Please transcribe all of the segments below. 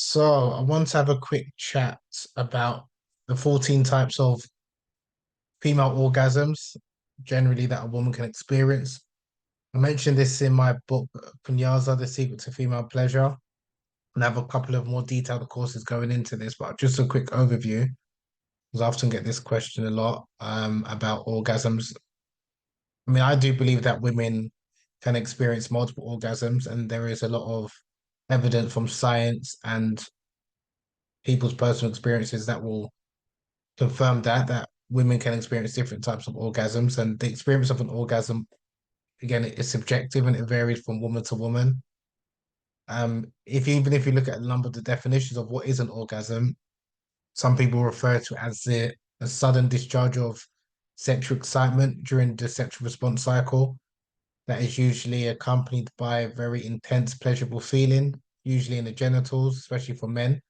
So I want to have a quick chat about the 14 types of female orgasms generally that a woman can experience. I mentioned this in my book, Punyaza, The Secret to Female Pleasure, and I have a couple of more detailed courses going into this, but just a quick overview, because I often get this question a lot about orgasms. I mean, I do believe that women can experience multiple orgasms, and there is a lot of evidence from science and people's personal experiences that will confirmed that women can experience different types of orgasms, and the experience of an orgasm again it is subjective and it varies from woman to woman. If even if you look at a number of the definitions of what is an orgasm, some people refer to it as the a sudden discharge of sexual excitement during the sexual response cycle that is usually accompanied by a very intense pleasurable feeling, usually in the genitals, especially for men.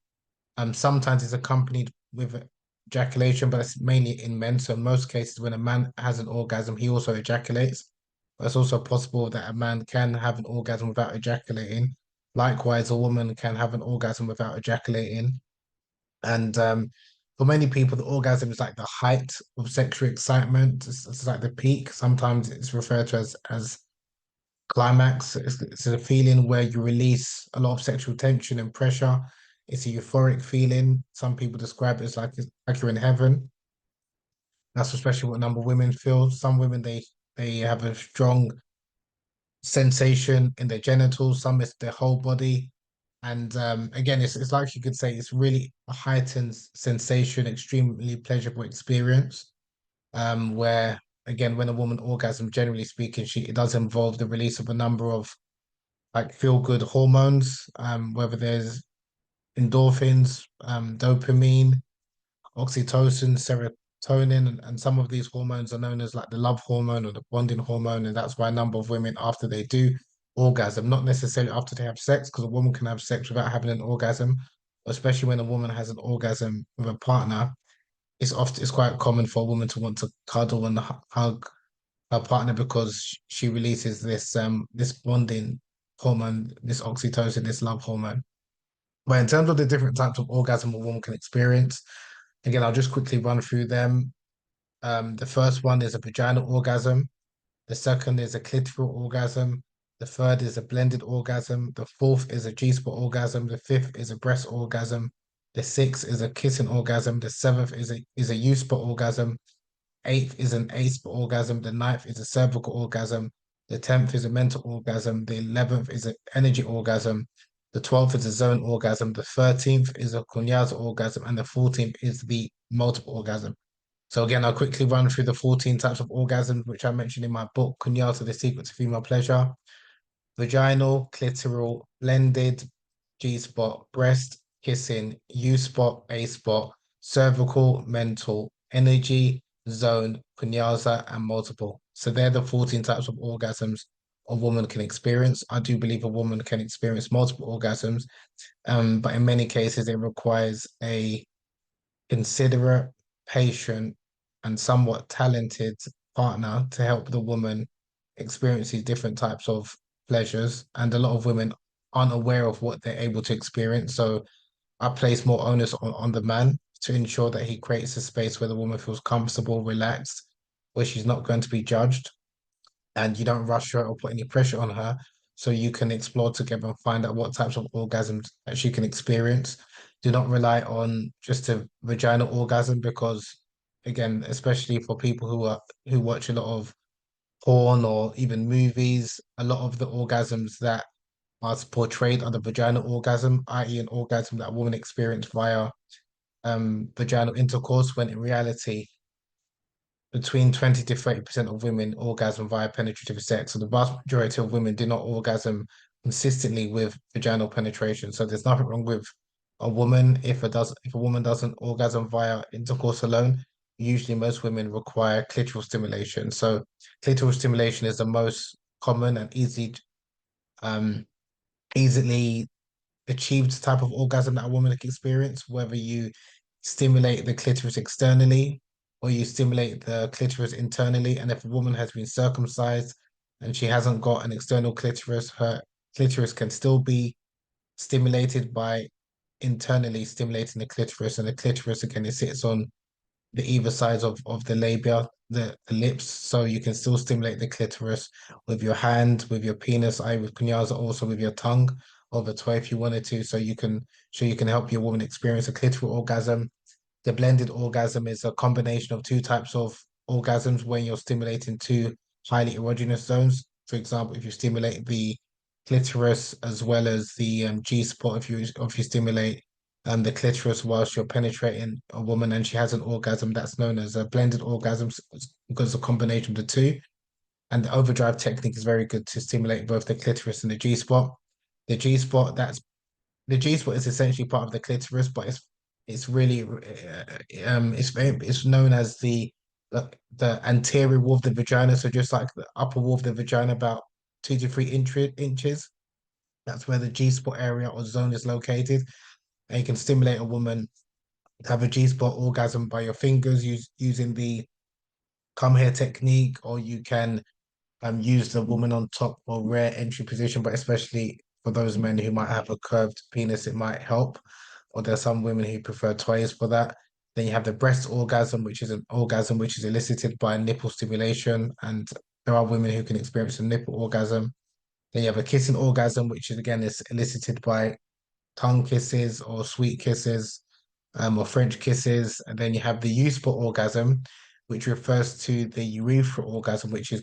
Sometimes it's accompanied with ejaculation, but it's mainly in men. So in most cases, when a man has an orgasm, he also ejaculates. But it's also possible that a man can have an orgasm without ejaculating. Likewise, a woman can have an orgasm without ejaculating. And for many people, the orgasm is like the height of sexual excitement. It's like the peak. Sometimes it's referred to as climax. It's a feeling where you release a lot of sexual tension and pressure. It's a euphoric feeling. Some people describe it as like you're in heaven. That's especially what a number of women feel. Some women they have a strong sensation in their genitals. Some it's their whole body. And again, it's like you could say it's really a heightened sensation, extremely pleasurable experience. Where again, when a woman orgasm, generally speaking, it does involve the release of a number of like feel good hormones, whether there's endorphins, dopamine, oxytocin, serotonin, and some of these hormones are known as like the love hormone or the bonding hormone. And that's why a number of women, after they do orgasm, not necessarily after they have sex, because a woman can have sex without having an orgasm, especially when a woman has an orgasm with a partner. It's quite common for a woman to want to cuddle and hug her partner because she releases this bonding hormone, this oxytocin, this love hormone. But in terms of the different types of orgasm a woman can experience, again, I'll just quickly run through them. The first one is a vaginal orgasm. The second is a clitoral orgasm. The third is a blended orgasm. The fourth is a G-spot orgasm. The fifth is a breast orgasm. The sixth is a kissing orgasm. The seventh is a U-spot orgasm. Eighth is an ace orgasm. The ninth is a cervical orgasm. The 10th is a mental orgasm. The 11th is an energy orgasm. The 12th is a zone orgasm. The 13th is a kunyaza orgasm. And the 14th is the multiple orgasm. So again, I'll quickly run through the 14 types of orgasms, which I mentioned in my book, Kunyata, The Secret to Female Pleasure. Vaginal, clitoral, blended, G-spot, breast, kissing, U-spot, A-spot, cervical, mental, energy, zone, punyaza, and multiple. So they're the 14 types of orgasms a woman can experience. I do believe a woman can experience multiple orgasms, but in many cases it requires a considerate, patient, and somewhat talented partner to help the woman experience these different types of pleasures. And a lot of women aren't aware of what they're able to experience. So I place more onus on the man to ensure that he creates a space where the woman feels comfortable, relaxed, where she's not going to be judged, and you don't rush her or put any pressure on her. So you can explore together and find out what types of orgasms that she can experience. Do not rely on just a vaginal orgasm because, again, especially for people who watch a lot of porn or even movies, a lot of the orgasms that are portrayed are the vaginal orgasm, i.e., an orgasm that a woman experienced via vaginal intercourse, when in reality between 20 to 30% of women orgasm via penetrative sex. So the vast majority of women do not orgasm consistently with vaginal penetration. So there's nothing wrong with a woman if a woman doesn't orgasm via intercourse alone. Usually most women require clitoral stimulation. So clitoral stimulation is the most common and um easily achieved type of orgasm that a woman can experience, whether you stimulate the clitoris externally or you stimulate the clitoris internally. And if a woman has been circumcised and she hasn't got an external clitoris, her clitoris can still be stimulated by internally stimulating the clitoris, and the clitoris again it sits on the either sides of the labia, the lips, so you can still stimulate the clitoris with your hand, with your penis, I with kunyaza, also with your tongue or the toy if you wanted to, so you can help your woman experience a clitoral orgasm. The blended orgasm is a combination of two types of orgasms when you're stimulating two highly erogenous zones. For example, if you stimulate the clitoris as well as the G spot, if you stimulate the clitoris whilst you're penetrating a woman and she has an orgasm, that's known as a blended orgasm because it's a combination of the two. And the overdrive technique is very good to stimulate both the clitoris and the G spot. The G spot, the G spot is essentially part of the clitoris, but it's really it's known as the anterior wall of the vagina. So just like the upper wall of the vagina, about 2 to 3 inches. That's where the G spot area or zone is located. And you can stimulate a woman to have a G spot orgasm by your fingers using the come here technique, or you can use the woman on top or rare entry position, but especially for those men who might have a curved penis, it might help. Or there's some women who prefer toys for that. Then you have the breast orgasm, which is an orgasm which is elicited by nipple stimulation, and there are women who can experience a nipple orgasm. Then you have a kissing orgasm, which is again is elicited by tongue kisses or sweet kisses, or French kisses. And then you have the U-spot orgasm, which refers to the urethral orgasm, which is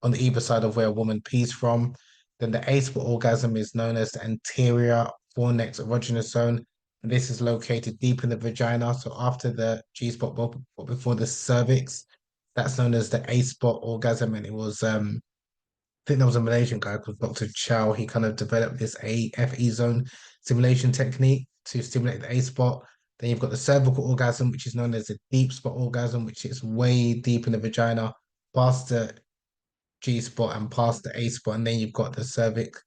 on the either side of where a woman pees from. Then the A-spot orgasm is known as the anterior fornix erogenous zone. And this is located deep in the vagina. So after the G-spot, but before the cervix, that's known as the A-spot orgasm. And it was think there was a Malaysian guy called Dr. Chow. He kind of developed this AFE zone stimulation technique to stimulate the A spot. Then you've got the cervical orgasm, which is known as the deep spot orgasm, which is way deep in the vagina, past the G spot and past the A spot. And then you've got the cervix,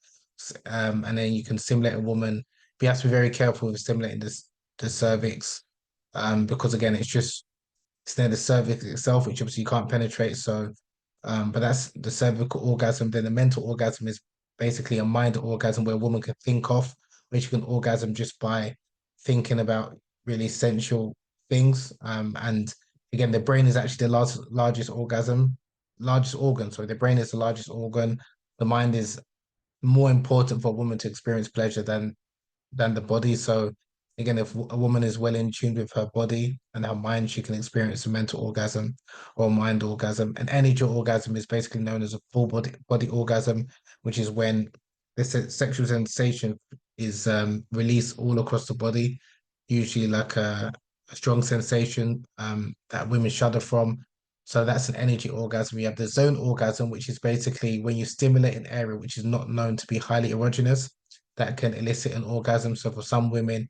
and then you can stimulate a woman. But you have to be very careful with stimulating the cervix, because again, it's near the cervix itself, which obviously you can't penetrate. So, but that's the cervical orgasm. Then the mental orgasm is basically a mind orgasm where a woman can think of, which you can orgasm just by thinking about really sensual things. And again, the brain is actually the largest organ. Sorry, the brain is the largest organ. The mind is more important for a woman to experience pleasure than the body. So again, if a woman is well in tune with her body and her mind, she can experience a mental orgasm or a mind orgasm. An energy orgasm is basically known as a full body orgasm, which is when the sexual sensation is released all across the body, usually like a strong sensation that women shudder from. So that's an energy orgasm. You have the zone orgasm, which is basically when you stimulate an area which is not known to be highly erogenous, that can elicit an orgasm. So for some women,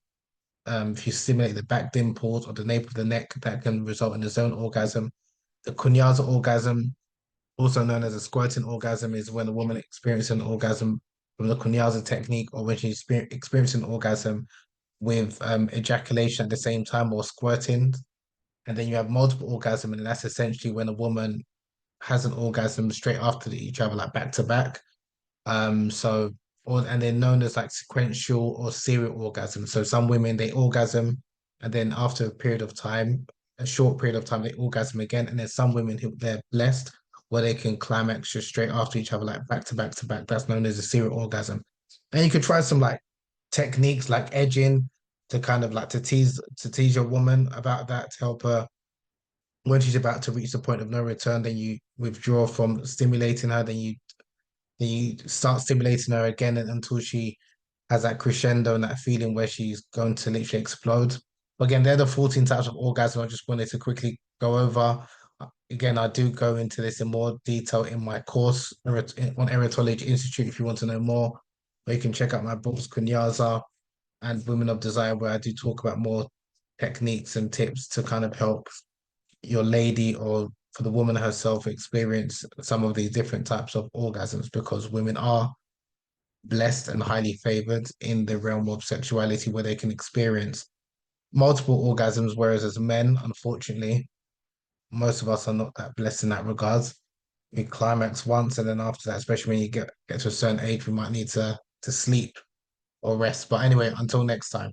if you stimulate the back dimples or the nape of the neck, that can result in a zone orgasm. The kunyaza orgasm, also known as a squirting orgasm, is when a woman experiences an orgasm from the kunyaza technique, or when she's experiencing an orgasm with ejaculation at the same time or squirting. And then you have multiple orgasm, and that's essentially when a woman has an orgasm straight after each other, like back to back. So and they're known as like sequential or serial orgasm. So some women they orgasm and then after a period of time, a short period of time, they orgasm again. And there's some women who they're blessed where they can climax just straight after each other, like back to back to back. That's known as a serial orgasm. And you could try some like techniques like edging to kind of like to tease your woman about that to help her when she's about to reach the point of no return, then you withdraw from stimulating her, then you start stimulating her again until she has that crescendo and that feeling where she's going to literally explode. But again, they're the 14 types of orgasm. I just wanted to quickly go over. Again, I do go into this in more detail in my course on Eretology Institute if you want to know more. Or you can check out my books, Kunyaza and Women of Desire, where I do talk about more techniques and tips to kind of help your lady or for the woman herself experience some of these different types of orgasms, because women are blessed and highly favored in the realm of sexuality where they can experience multiple orgasms, whereas as men, unfortunately, most of us are not that blessed in that regards. We climax once, and then after that, especially when you get to a certain age, we might need to sleep or rest. But anyway, until next time.